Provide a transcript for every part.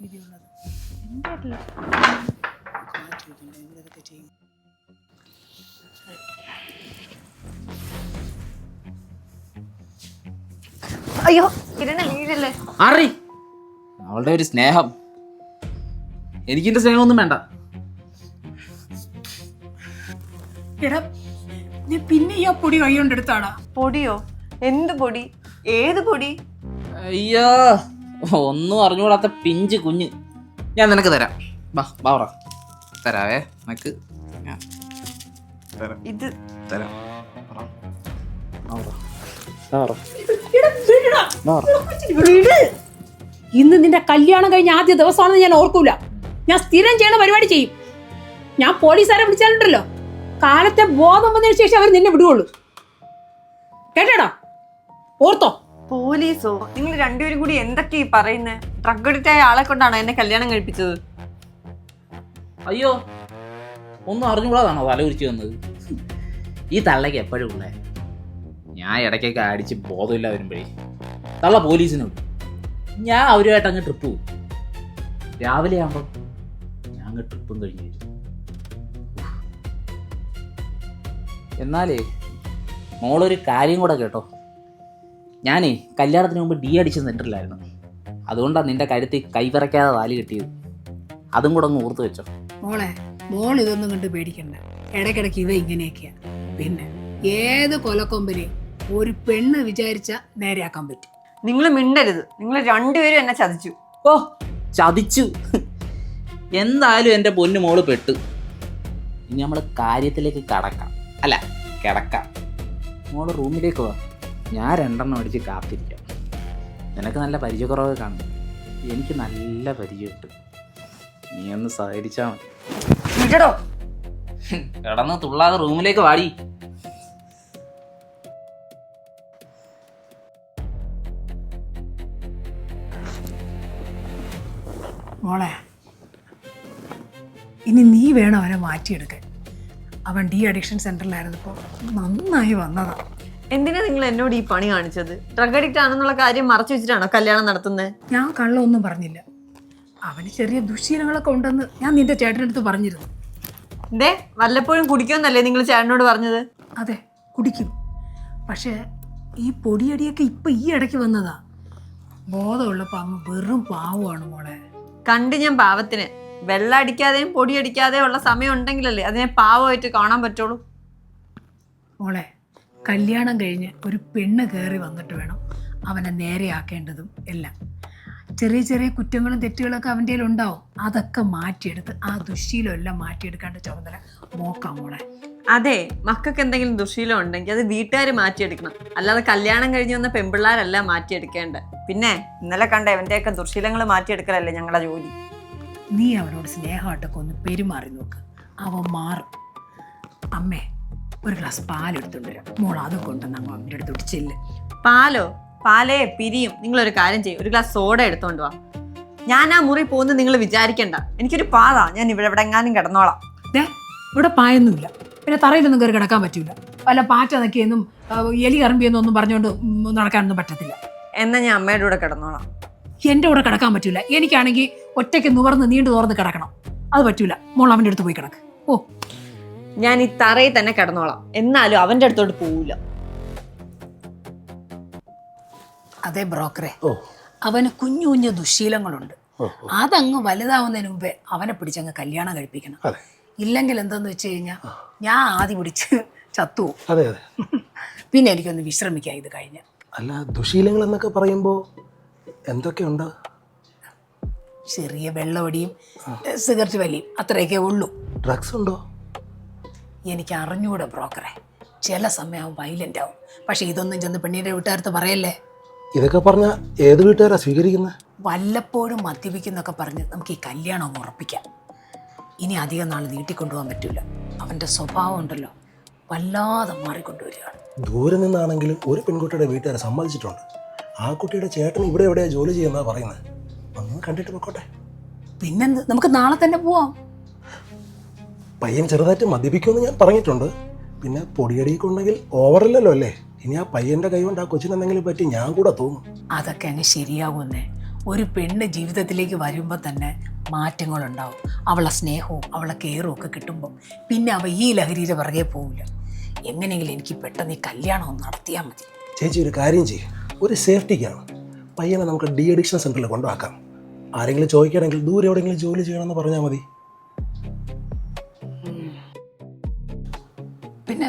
വിധിയുള്ളത്. ഇവരതൊക്കെ ചെയ്യും. അയ്യോ കിരണ വീഴല്ലേ. അറി അവളുടെ ഒരു സ്നേഹം, എനിക്കിന്റെ സ്നേഹമൊന്നും വേണ്ട. എടാ നീ പിന്നെ ഈ പൊടി കൈ കൊണ്ടെടുത്താടാ? പൊടിയോ? എന്ത് പൊടി? ഏത് പൊടി? അയ്യോ ഒന്നും അറിഞ്ഞുകൂടാത്ത പിഞ്ച് കുഞ്ഞ്. ഞാൻ നിനക്ക് തരാം, വാ പറ തരാവേ നിനക്ക്. ഞാൻ തരാം ഇത് തരാം. പറ. ഇന്ന് നിന്റെ കല്യാണം കഴിഞ്ഞ ആദ്യ ദിവസമാണെന്ന് ഞാൻ ഓർക്കൂല. ഞാൻ സ്ഥിരം ചെയ്യണ പരിപാടി ചെയ്യും. ഞാൻ പോലീസുകാരെ വിളിച്ചാലുണ്ടല്ലോ, കാലത്തെ ബോധം വന്നതിന് ശേഷം അവർ നിന്നെ വിടുകയുള്ളൂ. കേട്ടോടാ, ഓർത്തോ? പോലീസോ? നിങ്ങൾ രണ്ടുപേരും കൂടി എന്തൊക്കെയാ ഈ പറയുന്നത്? ഡ്രഗ് അഡിക്റ്റ് ആയ ആളെ കൊണ്ടാണോ എന്നെ കല്യാണം കഴിപ്പിച്ചത്? അയ്യോ ഒന്നും അറിഞ്ഞുകൂടാതാണോ തല ഉരിച്ചു വന്നത്? ഈ തള്ളയ്ക്ക് എപ്പോഴും ഉള്ളേ. ഞാൻ ഇടയ്ക്കൊക്കെ അടിച്ച് ബോധമില്ല വരുമ്പോഴേ തള്ള പോലീസിന് വിടും. ഞാൻ അവരുമായിട്ട് അങ്ങ് ട്രിപ്പ് പോകും. രാവിലെ ആകുമ്പം ഞാൻ അങ്ങ് ട്രിപ്പും കഴിഞ്ഞ് വരും. എന്നാലേ മോളൊരു കാര്യം കൂടെ കേട്ടോ. ഞാനേ കല്യാണത്തിന് മുമ്പ് ഡി അഡിക്ഷൻ സെൻ്ററിലായിരുന്നു. അതുകൊണ്ടാണ് നിന്റെ കരുത്തിൽ കൈവിറയ്ക്കാതെ താലി കിട്ടിയത്. അതും കൂടെ ഒന്ന് ഓർത്ത് വെച്ചോ. മോൾ ഇതൊന്നും കണ്ട് പേടിക്കണ്ട. ഇടയ്ക്കിടയ്ക്ക് ഇവ ഇങ്ങനെയൊക്കെയാ. പിന്നെ ഏത് കൊലക്കൊമ്പനെയും ഒരു പെണ്ണ് വിചാരിച്ച നേരെയാക്കാൻ പറ്റും. നിങ്ങൾ മിണ്ടരുത്. നിങ്ങൾ രണ്ടുപേരും എന്നെ ചതിച്ചു. ഓ ചതിച്ചു. എന്തായാലും എൻ്റെ പൊന്നു മോള് പെട്ടു. ഇനി നമ്മൾ കാര്യത്തിലേക്ക് കിടക്കാം. മോള് റൂമിലേക്ക് വാ. ഞാൻ 2 അടിച്ച് കാത്തിരിക്കാം. നിനക്ക് നല്ല പരിചയക്കുറവ് കാണും, എനിക്ക് നല്ല പരിചയമുണ്ട്. നീ ഒന്ന് സഹകരിച്ചാൽ മതി. വിടടോ. കിടന്ന് തുള്ളാതെ റൂമിലേക്ക് വാടി. മോളെ, ഇനി നീ വേണം അവനെ മാറ്റിയെടുക്കാൻ. അവൻ ഡി അഡിക്ഷൻ സെന്ററിലായിരുന്നപ്പോൾ നന്നായി വന്നതാ. എന്തിനാ നിങ്ങൾ എന്നോട് ഈ പണി കാണിച്ചത്? ഡ്രഗ് അഡിക്റ്റ് ആണെന്നുള്ള കാര്യം മറച്ചു വെച്ചിട്ടാണോ കല്യാണം നടത്തുന്നത്? ഞാൻ കള്ളമൊന്നും പറഞ്ഞില്ല. അവന് ചെറിയ ദുശ്ശീലങ്ങളൊക്കെ ഉണ്ടെന്ന് ഞാൻ നിന്റെ ചേട്ടനടുത്ത് പറഞ്ഞിരുന്നു. എന്തേ, വല്ലപ്പോഴും കുടിക്കുമെന്നല്ലേ നിങ്ങൾ ചേട്ടനോട് പറഞ്ഞത്? അതെ, കുടിക്കും. പക്ഷേ ഈ പൊടിയടിയൊക്കെ ഇപ്പം ഈ ഇടയ്ക്ക് വന്നതാ. ബോധമുള്ളപ്പോൾ അങ്ങ് വെറും പാവമാണ് മോളെ. കണ്ട് ഞാൻ പാവത്തിന്. വെള്ളം അടിക്കാതെയും പൊടി അടിക്കാതെയും ഉള്ള സമയം ഉണ്ടെങ്കിലല്ലേ അതിനെ പാവമായിട്ട് കാണാൻ പറ്റുള്ളൂ. മോളെ, കല്യാണം കഴിഞ്ഞ് ഒരു പെണ്ണ് കയറി വന്നിട്ട് വേണം അവനെ നേരെയാക്കേണ്ടതും എല്ലാം. ചെറിയ ചെറിയ കുറ്റങ്ങളും തെറ്റുകളൊക്കെ അവൻ്റെ കയ്യിൽ ഉണ്ടാവും. അതൊക്കെ മാറ്റിയെടുത്ത് ആ ദുശ്ശീലം എല്ലാം മാറ്റിയെടുക്കേണ്ട ചുമതല നോക്കാം മോളെ. അതെ, മക്കൾക്ക് എന്തെങ്കിലും ദുശ്ശീലം ഉണ്ടെങ്കിൽ അത് വീട്ടുകാർ മാറ്റിയെടുക്കണം, അല്ലാതെ കല്യാണം കഴിഞ്ഞ് വന്ന പെൺപിള്ളേരല്ല മാറ്റിയെടുക്കേണ്ടത്. പിന്നെ ഇന്നലെ കണ്ട എവൻ്റെയൊക്കെ ദുശ്ശീലങ്ങൾ മാറ്റിയെടുക്കലല്ലേ ഞങ്ങളുടെ ജോലി. നീ അവനോട് സ്നേഹമായിട്ടൊക്കെ ഒന്ന് പെരുമാറി നോക്ക്, അവൻ മാറും. അമ്മേ, ഒരു ഗ്ലാസ് പാലെടുത്തോണ്ട് വരാം. മോൾ അത് കൊണ്ടുവന്ന് അങ്ങ് അവൻ്റെ അടുത്തോട്ട് ചെല്ല്. പാലോ? പാലേ പിരിയും. നിങ്ങളൊരു കാര്യം ചെയ്യും, ഒരു ഗ്ലാസ് സോഡ എടുത്തോണ്ട് വാ. ഞാൻ ആ മുറി പോകുന്നത് നിങ്ങൾ വിചാരിക്കണ്ട. എനിക്കൊരു പാതാ, ഞാൻ ഇവിടെ എങ്ങാനും കിടന്നോളാം. ഇവിടെ പായൊന്നുമില്ല, പിന്നെ തറയിലൊന്നും കയറി കിടക്കാൻ പറ്റൂല. വല്ല പാറ്റ നക്കിയെന്നും എലി കറമ്പിയെന്നും ഒന്നും പറഞ്ഞുകൊണ്ട് നടക്കാനൊന്നും പറ്റത്തില്ല. എന്നാ ഞാൻ അമ്മയുടെ കൂടെ കിടന്നോളാം. എൻ്റെ കൂടെ കിടക്കാൻ പറ്റൂല. എനിക്കാണെങ്കിൽ ഒറ്റയ്ക്ക് നിവർന്ന് നീണ്ടു തുറന്ന് കിടക്കണം. അത് പറ്റൂല. മോൾ അവൻ്റെ അടുത്ത് പോയി കിടക്ക്. ഓ, ഞാൻ ഈ തറയിൽ തന്നെ കിടന്നോളാം, എന്നാലും അവൻ്റെ അടുത്തോട്ട് പോവില്ല. അതെ ബ്രോക്കറെ, അവന് കുഞ്ഞു കുഞ്ഞു ദുശ്ശീലങ്ങളുണ്ട്. അതങ്ങ് വലുതാവുന്നതിന് മുമ്പേ അവനെ പിടിച്ചങ്ങ് കല്യാണം കഴിപ്പിക്കണം. ഇല്ലെങ്കിൽ എന്താന്ന് വെച്ച് കഴിഞ്ഞാൽ ഞാൻ ആദ്യം പിടിച്ച് ചത്തുപോകും. അതെ അതെ. പിന്നെ എനിക്കൊന്ന് വിശ്രമിക്കാം ഇത് കഴിഞ്ഞ്. അല്ല, ദുശീലങ്ങൾ എന്നൊക്കെ പറയുമ്പോൾ എന്തൊക്കെയുണ്ട്? ചെറിയ വെള്ളമടിയും സിഗരറ്റ് വലിയും, അത്രയൊക്കെ ഉള്ളൂ. ഡ്രഗ്സ് ഉണ്ടോ? എനിക്ക് അറിഞ്ഞൂടെ ബ്രോക്കറെ. ചില സമയം വയലൻ്റ് ആവും. പക്ഷെ ഇതൊന്നും ചെന്ന് പെണ്ണിൻ്റെ വീട്ടുകാരത്ത് പറയല്ലേ. ഇതൊക്കെ പറഞ്ഞാൽ ഏത് വീട്ടുകാരാ സ്വീകരിക്കുന്നത്? വല്ലപ്പോഴും മദ്യപിക്കുന്നൊക്കെ പറഞ്ഞ് നമുക്ക് ഈ കല്യാണം ഉറപ്പിക്കാം. ഇനി അധികം നാൾ നീട്ടിക്കൊണ്ടുപോകാൻ പറ്റില്ല. അവൻ്റെ സ്വഭാവം ഉണ്ടല്ലോ, വല്ലാതെ മാറിക്കൊണ്ടുവരികയാണ്. ദൂരെ നിന്നാണെങ്കിലും ഒരു പെൺകുട്ടിയുടെ വീട്ടുകാരെ സമ്മതിച്ചിട്ടുണ്ട്. ആ കുട്ടിയുടെ ചേട്ടൻ ഇവിടെ എവിടെയാ ജോലി ചെയ്യുന്നതാ പറയുന്നത്. ഒന്ന് കണ്ടിട്ട് പൊക്കോട്ടെ. പിന്നെന്ത്, നമുക്ക് നാളെ തന്നെ പോവാം. പയ്യൻ ചെറുതായിട്ട് മദ്യപിക്കുമെന്ന് ഞാൻ പറഞ്ഞിട്ടുണ്ട്. പിന്നെ പൊടിയടിയൊക്കെ ഉണ്ടെങ്കിൽ ഓവറല്ലല്ലോ അല്ലേ. ഇനി ആ പയ്യൻ്റെ കൈ കൊണ്ട് ആ കൊച്ചിനെന്തെങ്കിലും പറ്റി ഞാൻ കൂടെ തോന്നും. അതൊക്കെ അങ്ങ് ശരിയാവുമെന്നേ. ഒരു പെണ്ണ് ജീവിതത്തിലേക്ക് വരുമ്പോൾ തന്നെ മാറ്റങ്ങളുണ്ടാവും. അവളെ സ്നേഹവും അവളെ കെയറും ഒക്കെ കിട്ടുമ്പോൾ പിന്നെ അവൾ ഈ ലഹരിയുടെ പിറകെ പോവില്ല. എങ്ങനെയെങ്കിലും എനിക്ക് പെട്ടെന്ന് ഈ കല്യാണം ഒന്ന് നടത്തിയാൽ മതി. ചേച്ചി ഒരു കാര്യം ചെയ്യും, ഒരു സേഫ്റ്റിക്കാണ് പയ്യനെ നമുക്ക് ഡി അഡിക്ഷൻ സെൻ്ററിൽ കൊണ്ടുവാക്കാം. ആരെങ്കിലും ചോദിക്കുകയാണെങ്കിൽ ദൂരെ എവിടെയെങ്കിലും ജോലി ചെയ്യണമെന്ന് പറഞ്ഞാൽ മതി. പിന്നെ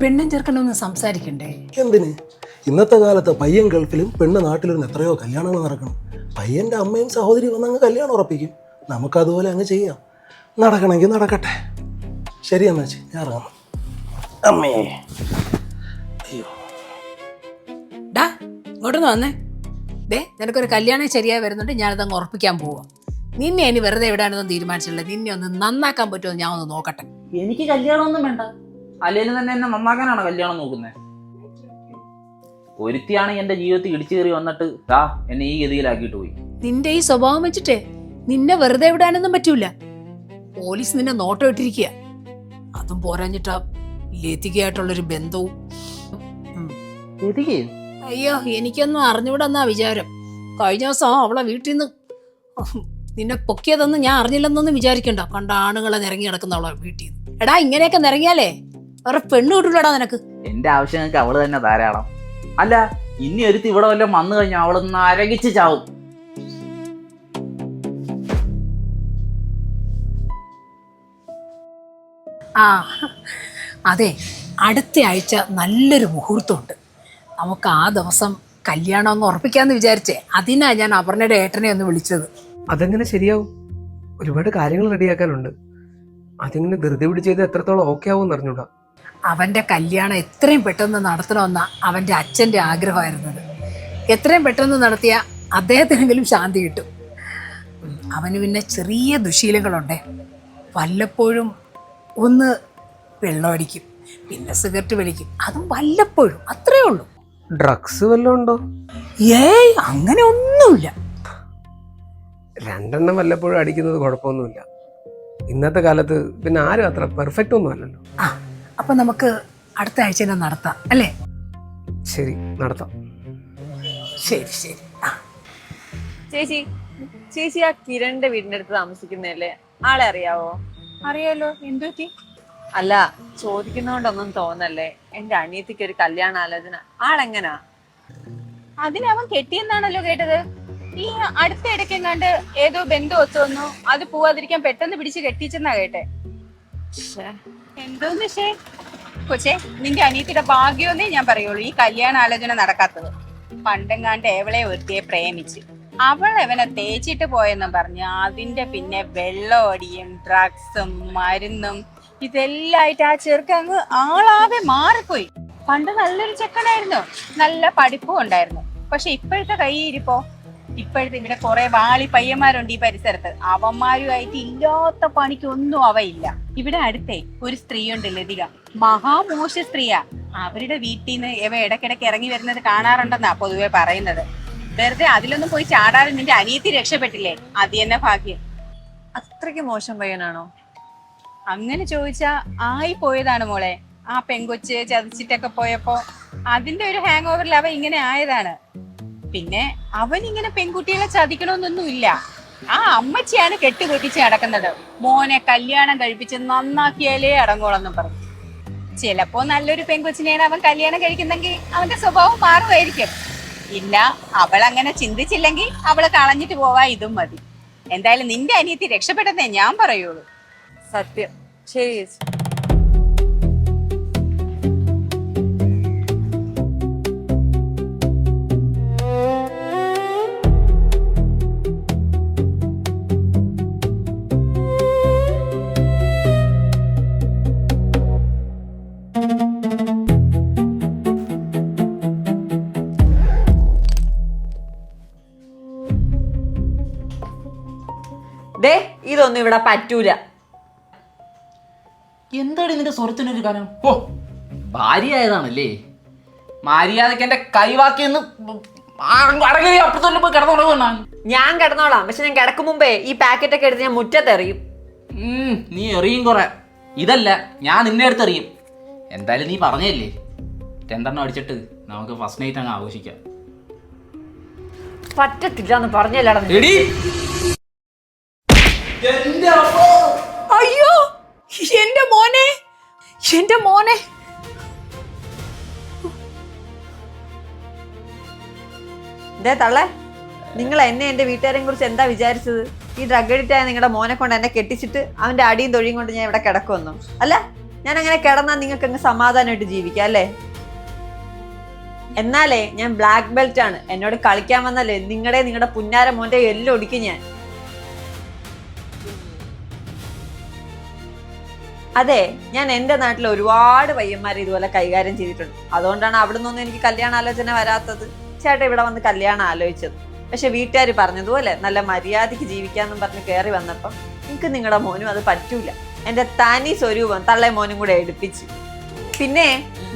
പെണ്ണും ചെറുക്കനൊന്ന് സംസാരിക്കണ്ടേ? എന്തിന്? ഇന്നത്തെ കാലത്ത് പയ്യൻ ഗൾഫിലും പെണ്ണ് നാട്ടിലിരുന്ന് എത്രയോ കല്യാണങ്ങൾ നടക്കണം. പയ്യൻ്റെ അമ്മയും സഹോദരി വന്നങ്ങ് കല്യാണം ഉറപ്പിക്കും. നമുക്കതുപോലെ അങ്ങ് ചെയ്യാം. നടക്കണമെങ്കിൽ നടക്കട്ടെ. ശരി അമ്മച്ചി, ഞാൻ ഇറങ്ങാം. അമ്മേ, അയ്യോ. ഡാ ഇങ്ങോട്ടൊന്ന് വന്നേ. ദേ നിനക്കൊരു കല്യാണം ശരിയായി വരുന്നുണ്ട്, ഞാനതങ്ങ് ഉറപ്പിക്കാൻ പോവാം. നിന്നെ ഇനി വെറുതെ എവിടെയാണെന്ന് തീരുമാനിച്ചില്ല. നിന്നെ ഒന്ന് നന്നാക്കാൻ പറ്റുമോ ഞാൻ ഒന്ന് നോക്കട്ടെ. എനിക്ക് കല്യാണമൊന്നും വേണ്ട. അല്ലേലും തന്നെ എന്നെ നന്നാക്കാനാണോ കല്യാണം നോക്കുന്നത്? ഒരുത്തിയാണെങ്കിൽ എൻ്റെ ജീവിതത്തിൽ ഇടിച്ചു കയറി വന്നിട്ട് എന്നെ ഈ ഗതിയിലാക്കിയിട്ട് പോയി. നിന്റെ ഈ സ്വഭാവം വെച്ചിട്ടേ നിന്നെ വെറുതെ വിടാനൊന്നും പറ്റൂല. പോലീസ് നിന്നെ നോട്ടം ഇട്ടിരിക്കുക. അതും പോരാഞ്ഞിട്ടാ ലതികയായിട്ടുള്ളൊരു ബന്ധവും. അയ്യോ, എനിക്കൊന്നും അറിഞ്ഞുകൂടെന്നാ വിചാരം. കഴിഞ്ഞ ദിവസം അവളെ വീട്ടിൽ നിന്ന് നിന്നെ പൊക്കിയതെന്ന് ഞാൻ അറിഞ്ഞില്ലെന്നൊന്നും വിചാരിക്കണ്ട. കണ്ട ആണുങ്ങളെ നിറങ്ങി കിടക്കുന്ന അവളെ വീട്ടിൽ നിന്ന്. എടാ ഇങ്ങനെയൊക്കെ നിറങ്ങിയാലേ വേറെ പെണ്ണ് കിട്ടൂലടാ നിനക്ക്. എന്റെ ആവശ്യങ്ങൾക്ക് അവള് തന്നെ ധാരാളം. അല്ല, ഇനി ഒരുത്തി ഇവിടെ വല്ലതും വന്നു കഴിഞ്ഞാൽ അവളൊന്ന് അരകിച്ച് ചാവും. ആ അതെ, അടുത്ത ആഴ്ച നല്ലൊരു മുഹൂർത്തമുണ്ട്. നമുക്ക് ആ ദിവസം കല്യാണം അങ്ങ് ഉറപ്പിക്കാന്ന് വിചാരിച്ചേ. അതിനാ ഞാൻ അപർണയുടെ ഏട്ടനെ ഒന്ന് വിളിച്ചത്. അതെങ്ങനെ ശരിയാവും? ഒരുപാട് കാര്യങ്ങൾ റെഡിയാക്കാനുണ്ട്. അതിങ്ങനെ ധൃതി പിടിച്ച് ചെയ്ത് എത്രത്തോളം ഓക്കെ ആവും എന്നറിഞ്ഞൂടാ. അവൻ്റെ കല്യാണം എത്രയും പെട്ടെന്ന് നടത്തണമെന്ന അവൻ്റെ അച്ഛൻ്റെ ആഗ്രഹമായിരുന്നത്. എത്രയും പെട്ടെന്ന് നടത്തിയ അദ്ദേഹത്തിനെങ്കിലും ശാന്തി കിട്ടും. അവന് പിന്നെ ചെറിയ ദുശീലങ്ങളുണ്ടേ. വല്ലപ്പോഴും ഒന്ന് വെള്ളമടിക്കും, പിന്നെ സിഗരറ്റ് വലിക്കും. അതും വല്ലപ്പോഴും, അത്രേ ഉള്ളൂ. ഡ്രഗ്സ് വല്ലതും ഉണ്ടോ? ഏയ്, അങ്ങനെ ഒന്നുമില്ല. രണ്ടെണ്ണം വല്ലപ്പോഴും അടിക്കുന്നത് കുഴപ്പമൊന്നുമില്ല. ഇന്നത്തെ കാലത്ത് പിന്നെ ആരും അത്ര പെർഫെക്റ്റ് ഒന്നും അല്ലല്ലോ. ആ, അപ്പൊ നമുക്ക് അടുത്ത ആഴ്ച തന്നെ നടത്താം അല്ലേ? ശരി, നടത്താം. ശരി ശരി. ആ ചേച്ചി ആ കിരണിന്റെ വീടിന്റെ അടുത്ത് താമസിക്കുന്നതല്ലേ? ആളെ അറിയാവോ? അറിയാലോ. എന്തു പറ്റി? അല്ല, ചോദിക്കുന്നോണ്ടൊന്നും തോന്നല്ലേ. എന്റെ അനിയത്തിക്ക് ഒരു കല്യാണ ആലോചന. ആളെങ്ങനാ? അതിനവൻ കെട്ടിയെന്നാണല്ലോ കേട്ടത്. ഈ അടുത്ത ഇടയ്ക്കെങ്ങാണ്ട് ഏതോ ബന്ധു ഒത്തു വന്നു, അത് പോവാതിരിക്കാൻ പെട്ടെന്ന് പിടിച്ച് കെട്ടിച്ചെന്നാ കേട്ടെ. എന്തോന്ന് കൊച്ചേ, നിന്റെ അനിയത്തിയുടെ ഭാഗ്യമൊന്നേ ഞാൻ പറയുള്ളൂ ഈ കല്യാണ ആലോചന നടക്കാത്തത്. പണ്ടെങ്ങാണ്ട് എവളെ ഒരുത്തിയെ പ്രേമിച്ച് അവൾ അവനെ തേച്ചിട്ട് പോയെന്നും പറഞ്ഞ് അതിന്റെ പിന്നെ വെള്ളമടിയും ഡ്രഗ്സും മരുന്നും ഇതെല്ലായിട്ട് ആ ചെറുക്കൻ അങ്ങ് ആളാകെ മാറിപ്പോയി. പണ്ട് നല്ലൊരു ചെക്കനായിരുന്നു, നല്ല പഠിപ്പും ഉണ്ടായിരുന്നു. പക്ഷെ ഇപ്പോഴത്തെ കൈയിരിപ്പോ, ഇപ്പോഴത്തെ ഇവിടെ കുറെ വാളി പയ്യന്മാരുണ്ട് ഈ പരിസരത്ത്. അവന്മാരുമായിട്ട് ഇല്ലാത്ത പണിക്കൊന്നും അവയില്ല. ഇവിടെ അടുത്തേ ഒരു സ്ത്രീയുണ്ട്, ലതിക. മഹാമോശ സ്ത്രീയാ. അവരുടെ വീട്ടിൽ നിന്ന് ഇവ ഇടയ്ക്കിടയ്ക്ക് ഇറങ്ങി വരുന്നത് കാണാറുണ്ടെന്നാ പൊതുവെ പറയുന്നത്. വെറുതെ അതിലൊന്നും പോയി ചാടാതെ നിന്റെ അനിയത്തി രക്ഷപ്പെട്ടില്ലേ, അത് തന്നെ ഭാഗ്യം. അത്രയ്ക്ക് മോശം പയ്യനാണോ? അങ്ങനെ ചോദിച്ചാ ആയി പോയതാണ് മോളെ. ആ പെങ്കൊച്ച് ചതിച്ചിട്ടൊക്കെ പോയപ്പോ അതിന്റെ ഒരു ഹാങ് ഓവറിൽ അവ ഇങ്ങനെ ആയതാണ്. പിന്നെ അവൻ ഇങ്ങനെ പെൺകുട്ടികളെ ചതിക്കണമെന്നൊന്നും ഇല്ല. ആ അമ്മച്ചിയാണ് കെട്ടുകൊട്ടിച്ച് നടക്കുന്നത്. മോനെ കല്യാണം കഴിപ്പിച്ച് നന്നാക്കിയാലേ അടങ്ങോളെന്നും പറഞ്ഞു. ചിലപ്പോ നല്ലൊരു പെൺകൊച്ചിനെയാണ് അവൻ കല്യാണം കഴിക്കുന്നെങ്കിൽ അവന്റെ സ്വഭാവം മാറുമായിരിക്കും. ഇല്ല, അവൾ അങ്ങനെ ചിന്തിച്ചില്ലെങ്കിൽ അവള് കളഞ്ഞിട്ട് പോവാ ഇതും മതി. എന്തായാലും നിന്റെ അനിയത്തി രക്ഷപ്പെട്ടെന്നേ ഞാൻ പറയുള്ളൂ. സത്യം. ശരി ചേച്ചി. ഇതൊന്നും ഇവിടെ പറ്റൂല. എന്താണ് ഇതിന്റെ സ്വരത്തിനൊരു കാരണം? ഓ, ഭാര്യയായതാണല്ലേ? മര്യാദക്ക് എന്റെ കൈവാക്കിന്ന് അടങ്ങി അപ്പുറത്തോട്ട് പോയി കിടന്നുകൊണ്ടാണ്. ഞാൻ കിടന്നോളാം, പക്ഷെ ഞാൻ കിടക്കും മുമ്പേ ഈ പാക്കറ്റ് ഒക്കെ എടുത്ത് ഞാൻ മുറ്റത്തെറിയും. നീ എറിയും കുറെ. ഇതല്ല, ഞാൻ നിന്നെ അടുത്തെറിയും. എന്തായാലും നീ പറഞ്ഞല്ലേ, 2 അടിച്ചിട്ട് നമുക്ക് ഫസ്റ്റ് നൈറ്റ് അങ്ങ് ആഘോഷിക്കാം. പറ്റത്തില്ല എന്ന് പറഞ്ഞല്ലാടാ എടി അയ്യോ എന്റെ മോനെ, എന്റെ മോനെ. ഇതേ തള്ളേ, നിങ്ങൾ എന്നെ എന്റെ വീട്ടുകാരെയും കുറിച്ച് എന്താ വിചാരിച്ചത്? ഈ ഡ്രഗ് അഡിക്റ്റ് ആയ നിങ്ങളുടെ മോനെ കൊണ്ട് എന്നെ കെട്ടിച്ചിട്ട് അവന്റെ അടിയും തൊഴിയും കൊണ്ട് ഞാൻ ഇവിടെ കിടക്കുമെന്നോ? അല്ല, ഞാൻ അങ്ങനെ കിടന്നാൽ നിങ്ങൾക്ക് അങ്ങ് സമാധാനമായിട്ട് ജീവിക്കാം അല്ലേ? എന്നാലേ ഞാൻ ബ്ലാക്ക് ബെൽറ്റ് ആണ്, എന്നോട് കളിക്കാൻ വന്നല്ലേ നിങ്ങളുടെ പുന്നാര മോന്റെ എല്ലാം ഒടിക്കും ഞാൻ. അതെ, ഞാൻ എൻ്റെ നാട്ടിൽ ഒരുപാട് പയ്യന്മാരെ ഇതുപോലെ കൈകാര്യം ചെയ്തിട്ടുണ്ട്. അതുകൊണ്ടാണ് അവിടെ നിന്നൊന്നും എനിക്ക് കല്യാണാലോചന വരാത്തത്. ചേട്ടൻ ഇവിടെ വന്ന് കല്യാണം ആലോചിച്ചത്. പക്ഷെ വീട്ടുകാർ പറഞ്ഞതുപോലെ നല്ല മര്യാദയ്ക്ക് ജീവിക്കാന്നും പറഞ്ഞ് കയറി വന്നപ്പം എനിക്ക് നിങ്ങളുടെ മോനും അത് പറ്റൂല. എൻ്റെ തനി സ്വരൂപം തള്ളേ മോനും കൂടെ എടുപ്പിച്ച്. പിന്നെ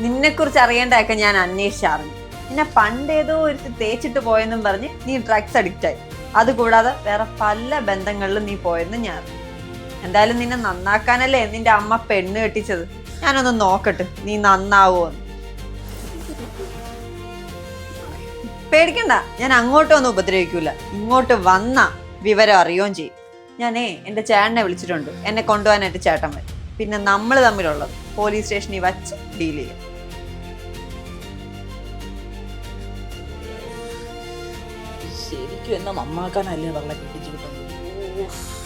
നിന്നെക്കുറിച്ച് അറിയേണ്ടതൊക്കെ ഞാൻ അന്വേഷിച്ചറിഞ്ഞു. പിന്നെ പണ്ടേതോ ഒരു തേച്ചിട്ട് പോയെന്നും പറഞ്ഞ് നീ ഡ്രഗ്സ് അഡിക്റ്റായി. അതുകൂടാതെ വേറെ പല ബന്ധങ്ങളിലും നീ പോയെന്നും ഞാൻ അറിഞ്ഞു. എന്തായാലും നിന്നെ നന്നാക്കാനല്ലേ നിന്റെ അമ്മ പെണ്ണ് കെട്ടിച്ചത്. ഞാനൊന്ന് നോക്കട്ടെ നീ നന്നാവോന്ന്. പേടിക്കണ്ട, ഞാൻ അങ്ങോട്ടൊന്നും ഉപദ്രവിക്കൂല. ഇങ്ങോട്ട് വന്ന വിവരം അറിയുകയും ചെയ്യും. ഞാനേ എൻ്റെ ചേട്ടനെ വിളിച്ചിട്ടുണ്ട്, എന്നെ കൊണ്ടുപോകാനായിട്ട് ചേട്ടൻ വരും. പിന്നെ നമ്മൾ തമ്മിലുള്ളത് പോലീസ് സ്റ്റേഷനിൽ വച്ച് ഡീൽ ചെയ്യും. ശരിക്കും എന്നെ നന്നാക്കാനല്ലേ തള്ള കെട്ടിച്ചു കിട്ടുന്നത്.